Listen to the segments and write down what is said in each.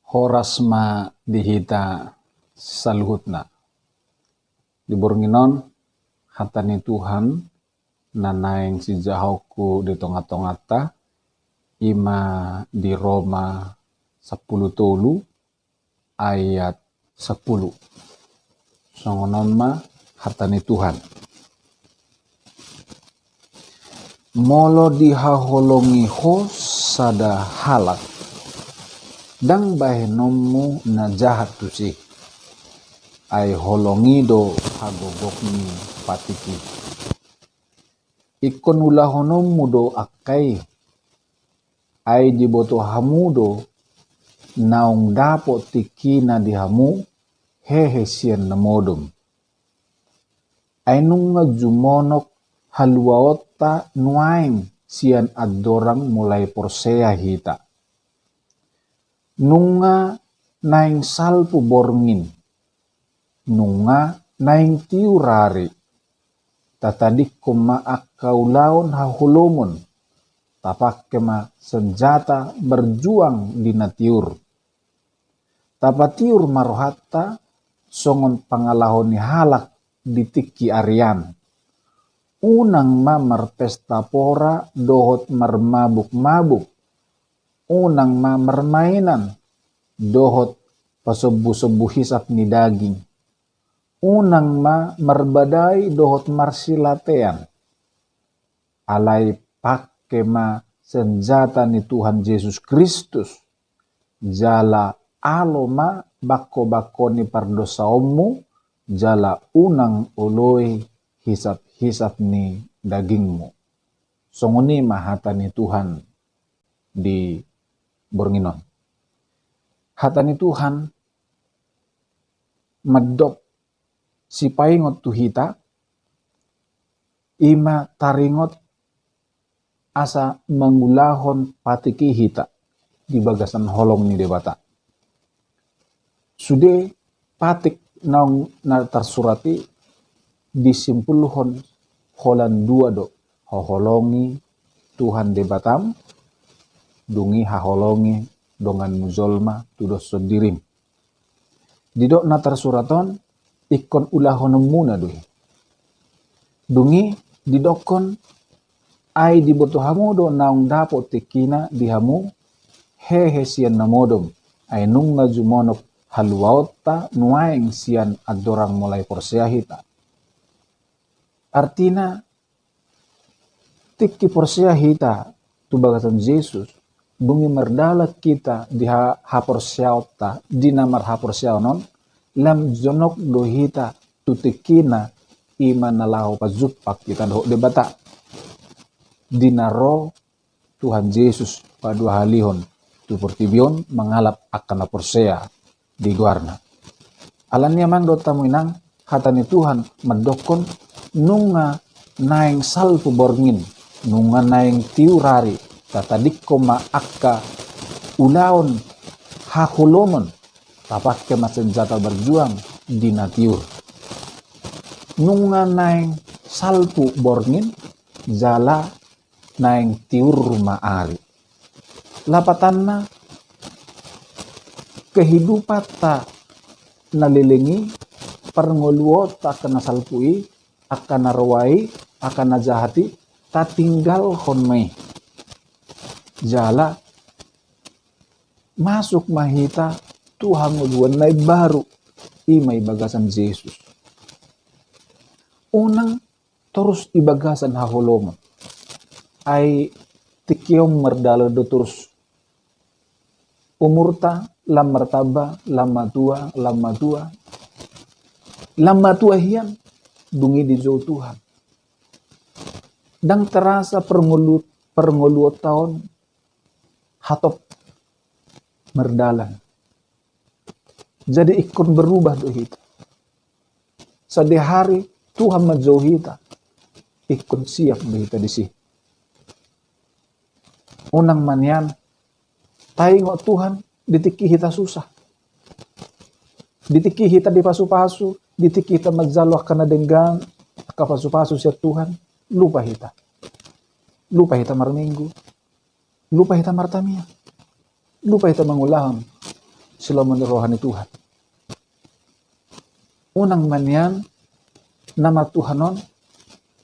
horasma dihita saluhutna. Dibornginon hatani Tuhan nanaing si jahauku di tonga-tongata ima di Roma 10 ayat 10. Songonon ma hatani Tuhan. Molo dihaholongi ho sada halak dang bahenomu na jahat tusi ay holongi do hagogokni patiki ikon ulahonom mudo akai ay diboto hamudo naung dapo tiki na dihamu hehe sian namodom ay nung jumonok haluaota nuaing sian adorang mulai porsea hita nunga naing salpu borngin nunga naing tiurari tatadik koma akaulaon hahulomon tapak kema senjata berjuang di natiur tapatiur marohata songon pangalahoni halak di tiki arian unang ma merpesta pora dohot mermabuk-mabuk unang ma mermainan dohot pasebu-sebu hisap ni daging unang ma merbadai dohot marsilatean alai pakke ma senjata ni Tuhan Yesus Kristus jala alo ma bako-bako ni pardosaomu jala unang oloi hisap-hisap ni dagingmu songoni mahata ni Tuhan di Bornginon. Hatani Tuhan medok si paingot tuhita ima taringot asa mengulahon patiki hita di bagasan holong ni debata. Sude patik naung tersurati disimpulhon holan dua do hoholongi Tuhan debatam dungi haholongi dongan muzolma tudos sodirim. Didok natar suraton ikon ulahon muna duhi. Dungi didokon ai diboto hamodo naung dapo tikina dihamu hehe sian namodom ai nung ngajumonok haluaota nuaing sian adorang mulai porsea hita. Artina tiki porsea hita tu bagasan Yesus dungi merdala kita di haporsiauta di namar haporsiaunon lam jonok dohita tutikina ima nalahu pazupak kita doh debata dinaro Tuhan Yesus padua halihon tu portibion mengalap akan haporsea di guarna alannya mang dota muinang hatani Tuhan mendokon nunga naing salpu borngin nunga naing tiurari tatadik koma akka ulaon hahulomon tapak kema senjata berjuang di natiur nunga naing salpu borngin jala naing tiur rumah ari lapatanna kehidupan ta nalilingi perngoluo tak kena salpui akan narwai akan najahati tak tinggal honmei jala masuk mahita Tuhan nguduan nai baru imay bagasan Yesus unang terus ibagasan haholomo ay tikyom merdala do terus umurta lam martaba lama tua hian dungi di jauh Tuhan dan terasa perngolu tahun hatop merdalan jadi ikon berubah do hita sadehari Tuhan menjauh hita ikon siap do hita di sini unang manian taingo Tuhan ditiki hita susah ditiki hita di pasu-pasu ditiki hita magzalo kana denggang kapasu-pasu siya Tuhan lupa hita marminggu lupa hita martamia lupa hita mangulahon selalu rohani Tuhan. Unang manyan nama Tuhanon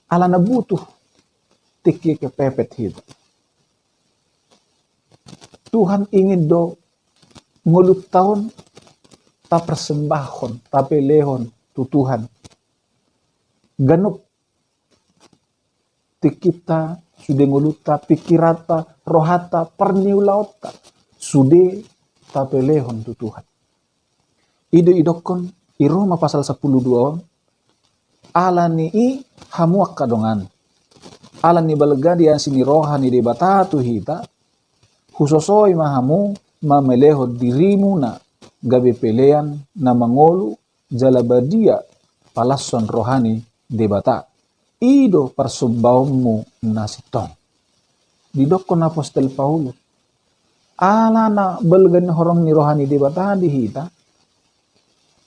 ala na butuh tiki kepepet hita. Tuhan ingin do ngulut tahun ta persembahon, ta pelehon tu Tuhan. Ganup tikita sudah nguluta pikirata rohata perniulauta sudah ta pelehon tu Tuhan. Idokon i Roma pasal 10:2 ala ni i hamuak kadongan. Ala ni balgadi yang sini rohani de batatu hita husosoi mahamu mameleho dirimu na gabe pelean na mangolu jalabadia palason rohani debata ido persubaumu nasitong didokon apostol Paulus ala na belgan horong ni rohani debata di hita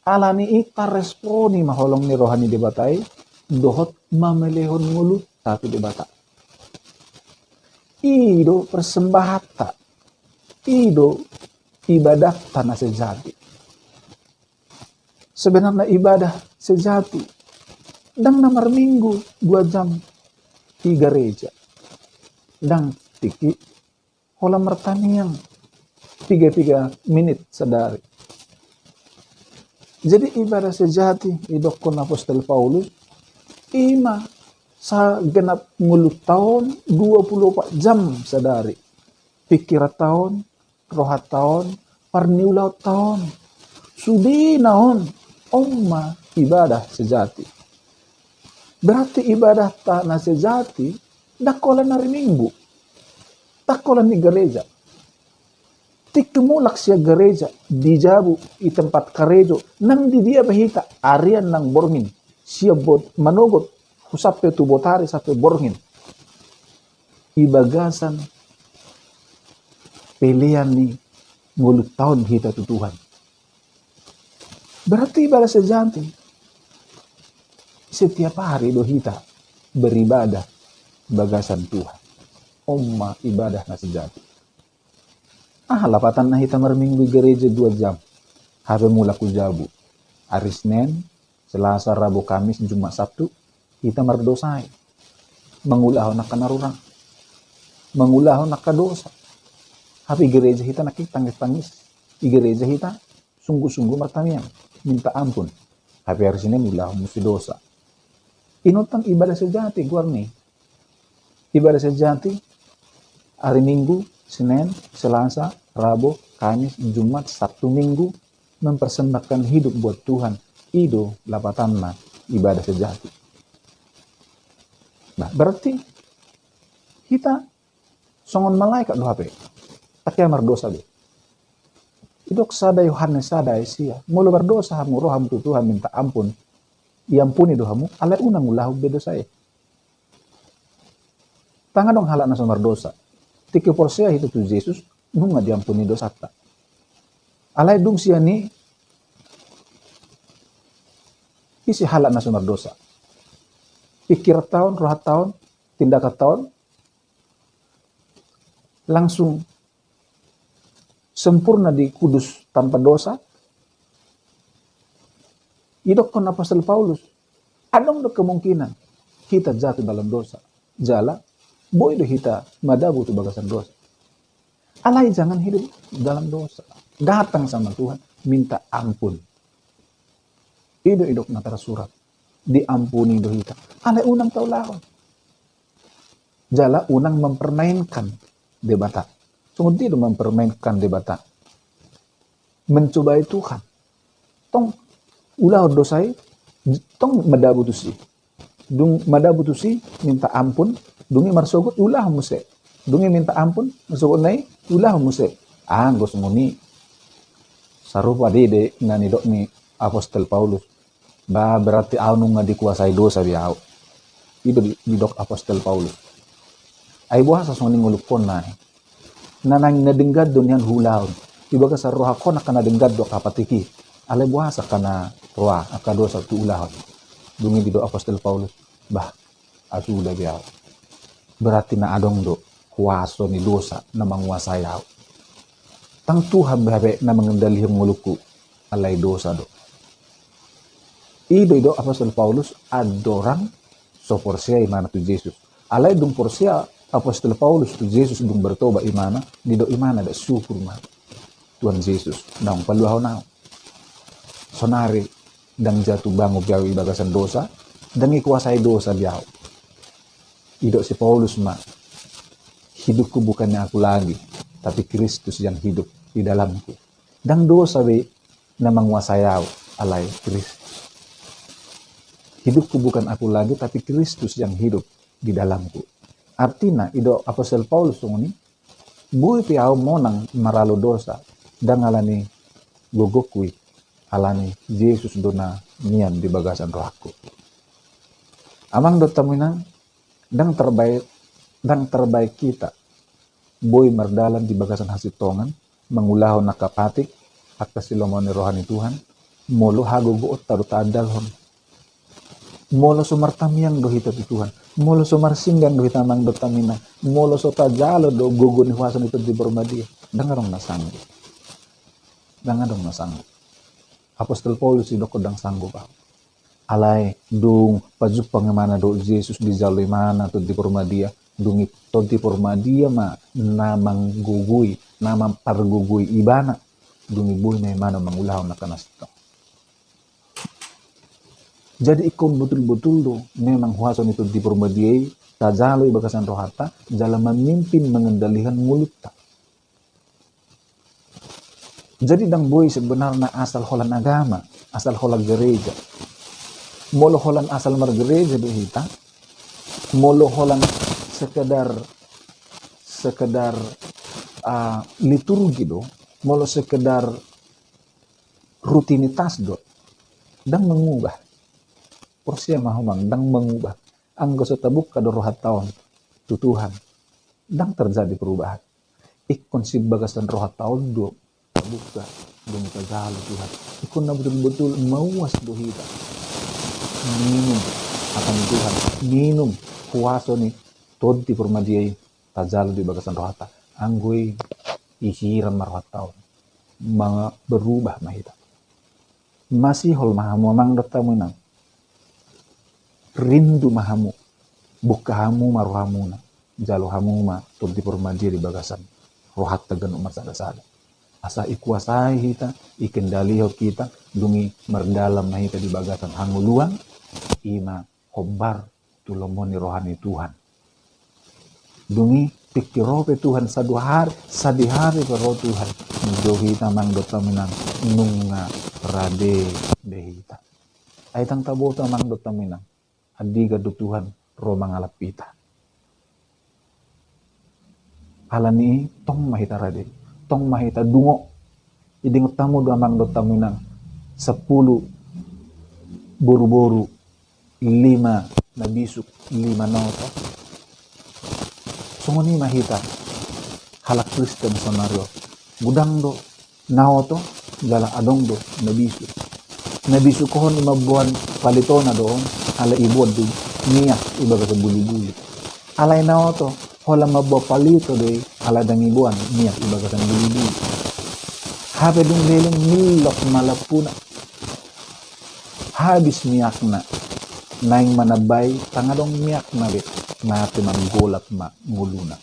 ala ni ita responi maholong ni rohani debatai dohot mamelehon mulut tapi debata ido persembahata ido ibadah tanah sejati. Sebenarnya ibadah sejati dang namar minggu 2 jam di gereja dang tiki hola mertaniang 3 menit sedari. Jadi ibadah sejati idokon apostol Paulus ima sa genap ngulut tahun 24 jam sedari. Pikirat tahun, rohat tahun, parniulau tahun. Sudi naon omma ibadah sejati. Berarti ibadah tanah sejati dakolan hari minggu. Dakolan di gereja. Tikemulak siya gereja di jabu i tempat karejo nang di dia bahita arian nang borngin. Siya manogot husape tu botari sape borngin. Ibagasan pilihan ni ngulut tahun kita tu Tuhan. Berarti ibadah sejati. Setiap hari do kita beribadah bagasan Tuhan. Omma ibadah na sejati. Lapatan na kita marminggu gereja 2 jam. Habe mula ku jabu. Hari Senin, Selasa, Rabu, Kamis, Jumat, Sabtu kita merdosai. Mengulaho na kanarurang. Mengulaho na kadosa. Tapi gereja kita nakik tangis-tangis. Di gereja kita sungguh-sungguh martanian. Minta ampun. Tapi hari Senin ulah mesti dosa. Inutang ibadah sejati guar nih. Ibadah sejati hari Minggu, Senin, Selasa, Rabu, Kamis, Jumat, Sabtu, Minggu mempersembahkan hidup buat Tuhan. Ido lapatanna ibadah sejati. Nah, berarti kita songon malaikat do HP. Tak amar dosa be. Idok sada Yohanes sada isia. Mulu berdosa hamu roham tu Tuhan minta ampun. Iampuni dohamu. Alai unang ulahu be dosa e. Tanga dong halak na somar dosa. Tiki porsea itu tu Yesus. Nunga diampuni dosa ta. Alai dung sia ni. Isi halak na somar dosa. Pikir tahun, rohat tahun, tindakan tahun. Langsung sempurna di kudus tanpa dosa. Idokon apostol Paulus. Adong do kemungkinan kita jatuh dalam dosa. Jala, boy do kita madabu tu bagasan dosa. Alai jangan hidup dalam dosa. Datang sama Tuhan, minta ampun. Idok natara surat. Diampuni do kita. Alai unang taulahon. Jala unang mempermainkan debata. Sungguh tidak mempermainkan debata. Mencobai Tuhan. Tong ulah dosai, tong madabutusi. Dung madabutusi minta ampun, dungi marsogot ulah muse. Dungi minta ampun, marsogot nai ulah muse. Gos nguni. Sarupa dede ngani dok ni apostol Paulus. Berarti anu nga dikuasai dosa biau. Itu di dok apostol Paulus. Ay buah sasoni ngulupon na. Nanang nadenggad doon yan hulaon. Ibaga sa roha ko nakanadenggad do kapatiki. Alay buah sa kana roha akado sa tuulahon. Dungi di do apostol Paulus. Asuda biyaw. Berarti na adong do kuwaso ni dosa na manguasay yaw. Tang Tuhan babe na mengendali nguluku alay dosa do. Ido Apostol Paulus adorang so porsia imana tu Jesus. Alay dung porsia Apostol Paulus tu Jesus dung bertoba imana, dido imana da syukur mah Tuhan Yesus. Daung paluaw na. Sonari dang jatuh bangu biawi bagasan dosa, dang ikuasai dosa biaw. Ido si Paulus mah, hidupku bukannya aku lagi, tapi Kristus yang hidup di dalamku. Dang dosa be na menguasai alay Kristus. Hidupku bukan aku lagi, tapi Kristus yang hidup di dalamku. Artinya, ido Apostol Paulus ini, buhay piaw mo nang maralo dosa, dang alani gogokui, alani Yesus dona nian di bagasan rohku. Amang do taminang, dang terbaik kita, boy mardalan di bagasan hasitongan, mengulaho nakapatik, at kasilomoni rohani Tuhan, molo hagogoot taruh tadalhon. Molo sumartamiyang do hita ti Tuhan, molo sumarsinggan do hita mang do tamina, molo so tajalo do gugun huasan itu di Bormadia. Dangarong nasanggo. Apostol Paulus itu kodang sanggo pa. Alay dung pajuk pangemana do Jesus di jalo mana to di Bormadia, dung ito di Bormadia ma namang gugui, namang pargugui ibana, dung ibuy na mana mangulaw na kanasito. Jadi ikon betul-betul do memang huasan itu di Bormadia, tajalo ibagasan rohata, jalan memimpin mengendalikan mulutnya. Jadi dang boy sebenarnya asal holan agama, asal holan gereja. Molo holan asal margereja do hita, molo holan sekedar liturgi do, molo sekedar rutinitas do, dang mengubah. Porsia mahumang dang mengubah. Anggo sa tabuk kado rohat taon tu Tuhan. Dang terjadi perubahan. Ikon si bagasan rohat taon do buka demi kagalo Tuhan. Ikon na betul-betul mawas do hita. Minum akan Tuhan. Minum kuaso ni tod ti Bormadia tajalo di bagasan rohata. Anggoy isiran marhat taon. Mga berubah mahita. Masih hol mahamu mang dotamu nang rindu mahamu, bukahamu maruhamuna, jalo hamu ma tod di Bormadia di bagasan rohat tagan umar sada-sada. Asa ikuasai hita, ikendaliho kita, dungi merdalam na hita di bagasan hanguluan, ima hobar tulomoni rohani Tuhan. Dungi pikirope Tuhan sadihari pero Tuhan, menjohita mang dotaminang nunga rade behita. Aitang tabota mang dotaminang, adiga do Tuhan romang alapita. Alani tong mahita rade, tong mahita dungo. Idingot tamu do amang do taminang 10 boru-boru 5 na bisuk 5 noto. Sungoni mahita halak Kristen sonario. Gudang do naoto gala adong do na bisuk. Na bisuk kohon imabuan palitona doon. Ala ibuad do niya ibaga sa buli-buli. Alay na to, hola mabwa palito doy, ala dang ibuan niya ibaga sa buli-buli. Habe dung leleng nilok malapuna. Habis miyak na, naing manabay, tangadong miyak na rin, natin manggolap nguluna.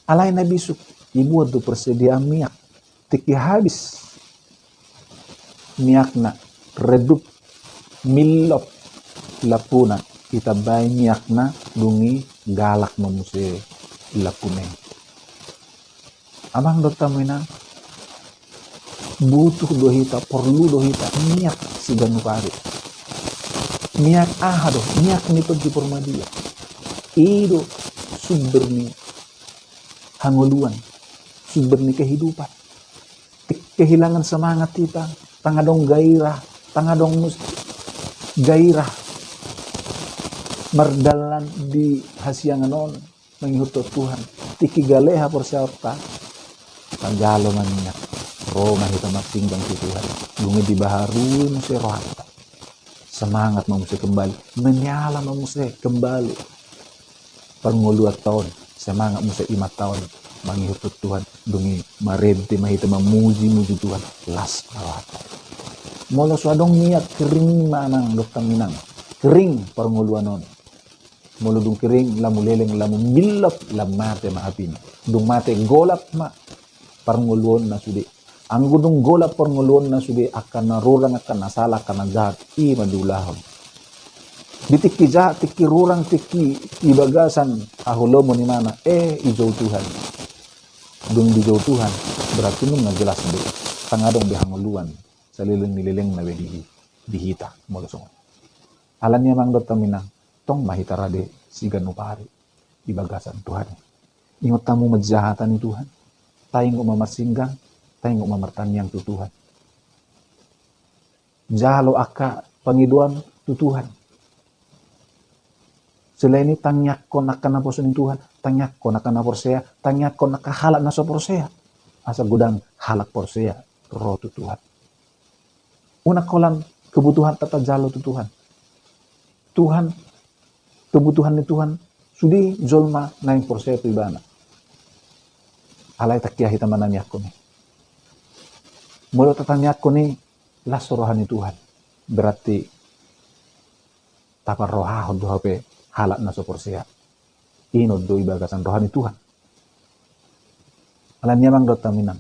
Alay na bisuk, ibuad do persedia miyak, tiki habis miyak na, redup milop lapuna itabay miyak na dungi galak mamuse lapune. Amang dotamoy na butuh dohita perlu dohita miyak si ganukari. Miyak do miyak ni di Bormadia. Ido sumber ni hanguluan, sumber ni kehidupan. Kehilangan semangat kita, tangadong gairah, tangadong gairah mardalan di hasiangan on mengikuti Tuhan tiki galeha persiapa panjalo maninya Roma kita maksinggang si Tuhan dungi dibaharui musi rohata semangat mamusi kembali menyala mamusi kembali penguluat tahun semangat musi 5 tahun mangihutut Tuhan dungi marente mahita mamuji Tuhan las kawata molo suadong niat kering manang dokta minang kering parnguluanon molo dung kering lamu leleng lamu milap lam mate maapin dung mate golap ma parnguluon na sudi anggo dung golap parnguluon na sudi akan narurang akan nasala akan najahat i madulahon Bitik jahat tiki rurang tiki ibagasan ahulomo ni mana ijau Tuhan dung di jauh Tuhan berarti nung jelas be tangadong behanguluan salileng nilileng na dihita mo song alan niya mang dot minang tong mahita rade sigan upari ibagasan Tuhan ingot tamu majahatan ni Tuhan tayong umamasinggang tayong umamartanyang tu Tuhan jalo aka pangiduan tu Tuhan selain ini tangyak ko nakanaposo ni Tuhan, tangyak ko nakanaporsea, tangyak ko nakahalak na sa porsea. Asa gudang halak porsea, roh tu Tuhan. Una ko lang kebutuhan tatajalo tu Tuhan. Tuhan, kebutuhan ni Tuhan, sudi jolma na yung porsea tu ibana. Alay takya hitaman na niyak ko ni. Mula tatanyak ko ni, lasorohan ni Tuhan. Berarti, tapar rohahod dohape, halak na soporsea inod do ibagasan rohani Tuhan alam niya mang dot minang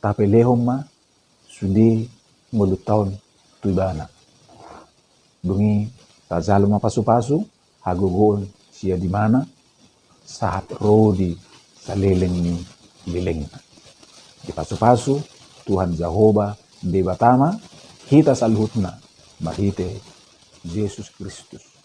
tapi lehom ma sudi mulut tahun tu ibana dungi tajalo ma pasu-pasu hagugon siya di mana saat rodi sa leleng ni leleng di pasu-pasu Tuhan Jehovah di batama hita salhutna mahite Yesus Kristus